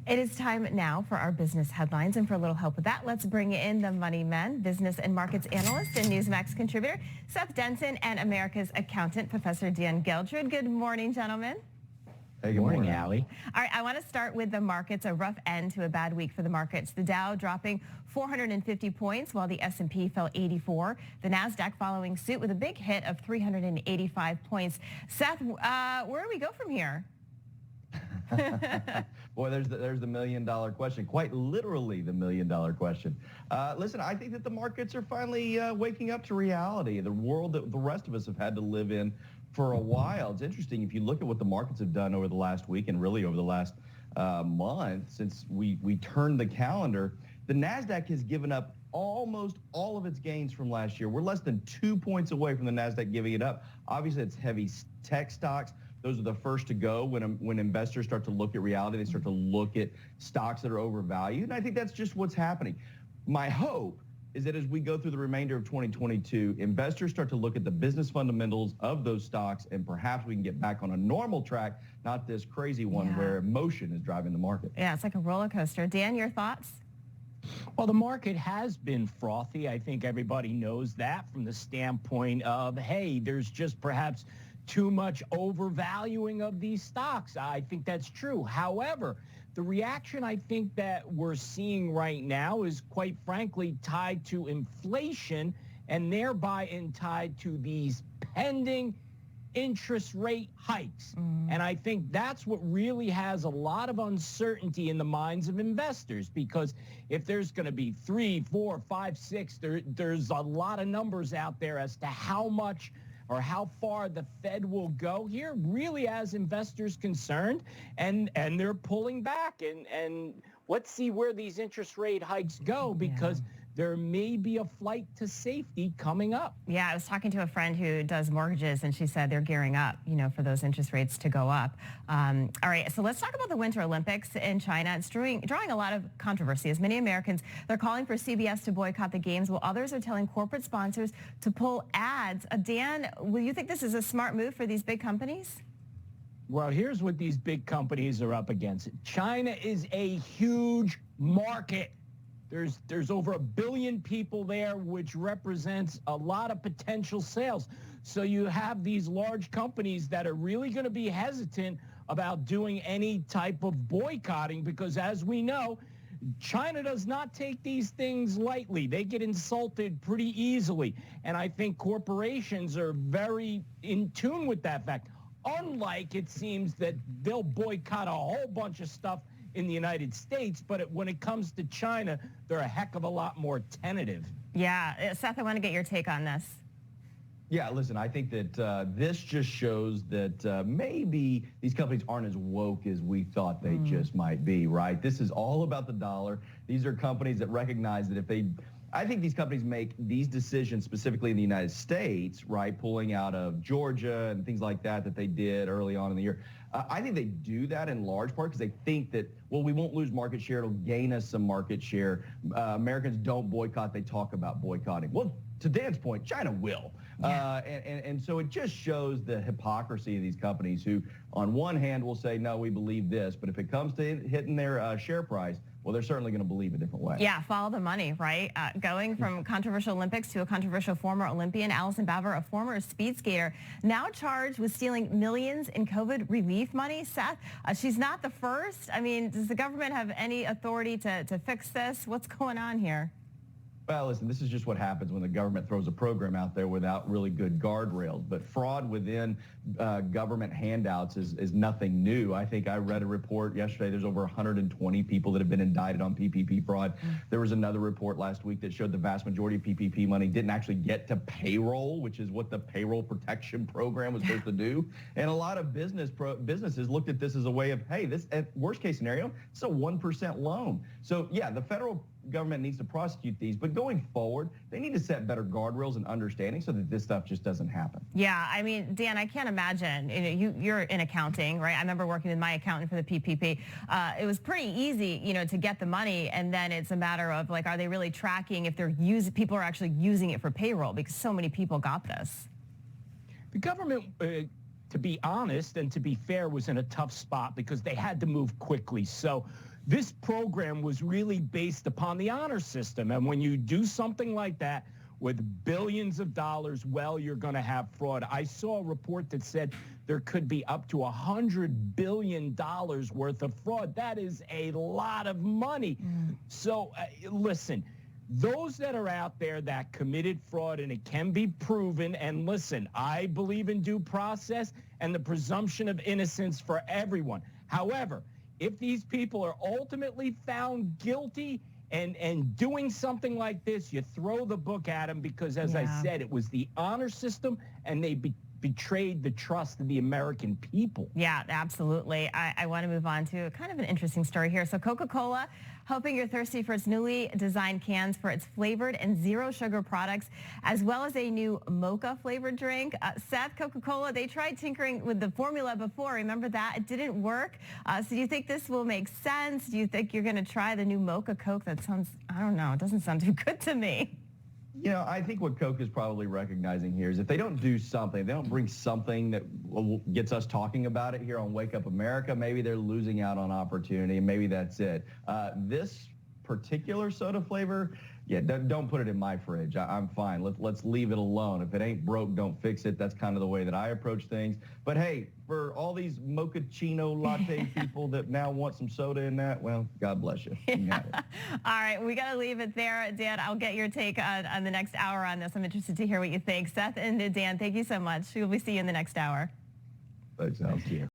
It is time now for our business headlines, and for a little help with that, let's bring in the Money Men, business and markets analyst and Newsmax contributor, Seth Denson, and America's accountant, Professor Dan Geltrude. Good morning, gentlemen. Hey, good morning, Allie. All right, I want to start with the markets. A rough end to a bad week for the markets. The Dow dropping 450 points, while the S&P fell 84. The NASDAQ following suit with a big hit of 385 points. Seth, where do we go from here? Boy, there's the million-dollar question. Quite literally the million-dollar question. Listen, I think that the markets are finally waking up to reality, the world that the rest of us have had to live in for a while. It's interesting, if you look at what the markets have done over the last week and really over the last month since we turned the calendar, the NASDAQ has given up almost all of its gains from last year. We're less than 2 points away from the NASDAQ giving it up. Obviously, it's heavy tech stocks. Those are the first to go when investors start to look at reality. They start to look at stocks that are overvalued, and I think that's just what's happening. My hope is that as we go through the remainder of 2022, investors start to look at the business fundamentals of those stocks, and perhaps we can get back on a normal track, not this crazy one where emotion is driving the market. Yeah, it's like a roller coaster. Dan, your thoughts? Well, the market has been frothy. I think everybody knows that from the standpoint of, hey, there's just perhaps too much overvaluing of these stocks. I think that's true. However, the reaction I think that we're seeing right now is quite frankly tied to inflation and thereby tied to these pending interest rate hikes. And I think that's what really has a lot of uncertainty in the minds of investors, because if there's going to be 3, 4, 5, 6, there's a lot of numbers out there as to how much or how far the Fed will go here, really as investors concerned, and they're pulling back. And let's see where these interest rate hikes go, because there may be a flight to safety coming up. Yeah, I was talking to a friend who does mortgages, and she said they're gearing up, for those interest rates to go up. All right, so let's talk about the Winter Olympics in China. It's drawing a lot of controversy, as many Americans, they're calling for CBS to boycott the games, while others are telling corporate sponsors to pull ads. Dan, will you think this is a smart move for these big companies? Well, here's what these big companies are up against. China is a huge market. There's over 1 billion people there, which represents a lot of potential sales. So you have these large companies that are really going to be hesitant about doing any type of boycotting, because as we know, China does not take these things lightly. They get insulted pretty easily. And I think corporations are very in tune with that fact. Unlike, it seems, that they'll boycott a whole bunch of stuff in the United States, but when it comes to China, they're a heck of a lot more tentative. Yeah, Seth, I want to get your take on this. Yeah, listen, I think that this just shows that maybe these companies aren't as woke as we thought they just might be, right? This is all about the dollar. These are companies that recognize that I think these companies make these decisions specifically in the United States, right, pulling out of Georgia and things like that they did early on in the year. I think they do that in large part because they think that, well, we won't lose market share. It'll gain us some market share. Americans don't boycott. They talk about boycotting. Well, to Dan's point, China will. And so it just shows the hypocrisy of these companies who, on one hand, will say, no, we believe this. But if it comes to hitting their share price, well, they're certainly going to believe a different way. Yeah, follow the money, right? Going from controversial Olympics to a controversial former Olympian, Alison Maloni, a former speed skater, now charged with stealing millions in COVID relief money. Seth, she's not the first. I mean, does the government have any authority to fix this? What's going on here? Well, listen, this is just what happens when the government throws a program out there without really good guardrails. But fraud within government handouts is nothing new. I think I read a report yesterday. There's over 120 people that have been indicted on PPP fraud. There was another report last week that showed the vast majority of PPP money didn't actually get to payroll, which is what the payroll protection program was supposed to do. And a lot of businesses looked at this as a way of, hey, this, at worst case scenario, it's a 1% loan. So, yeah, the federal government needs to prosecute these, but going forward, they need to set better guardrails and understanding so that this stuff just doesn't happen. Yeah, I mean, Dan, I can't imagine, you're in accounting, right? I remember working with my accountant for the PPP. It was pretty easy, to get the money, and then it's a matter of, like, are they really tracking if people are actually using it for payroll, because so many people got this. The government, to be honest and to be fair, was in a tough spot because they had to move quickly. So This program was really based upon the honor system. And when you do something like that with billions of dollars, well, you're going to have fraud. I saw a report that said there could be up to $100 billion worth of fraud. That is a lot of money. So listen, those that are out there that committed fraud, and it can be proven, and listen, I believe in due process and the presumption of innocence for everyone. However, if these people are ultimately found guilty and doing something like this, you throw the book at them because, as I said, it was the honor system, and they betrayed the trust of the American people. Yeah, absolutely. I want to move on to kind of an interesting story here. So Coca-Cola, hoping you're thirsty for its newly designed cans for its flavored and zero sugar products, as well as a new mocha flavored drink. Seth, Coca-Cola, they tried tinkering with the formula before. Remember that? It didn't work. So do you think this will make sense? Do you think you're going to try the new mocha Coke? That sounds, I don't know, it doesn't sound too good to me. You know, I think what Coke is probably recognizing here is if they don't do something, they don't bring something that gets us talking about it here on Wake Up America, maybe they're losing out on opportunity, and maybe that's it. This particular soda flavor, yeah, don't put it in my fridge. I'm fine. Let's leave it alone. If it ain't broke, don't fix it. That's kind of the way that I approach things. But hey, for all these mochaccino latte people that now want some soda in that, well, God bless you. You got it. All right, we got to leave it there. Dan, I'll get your take on the next hour on this. I'm interested to hear what you think. Seth and Dan, thank you so much. We'll see you in the next hour. That sounds cute.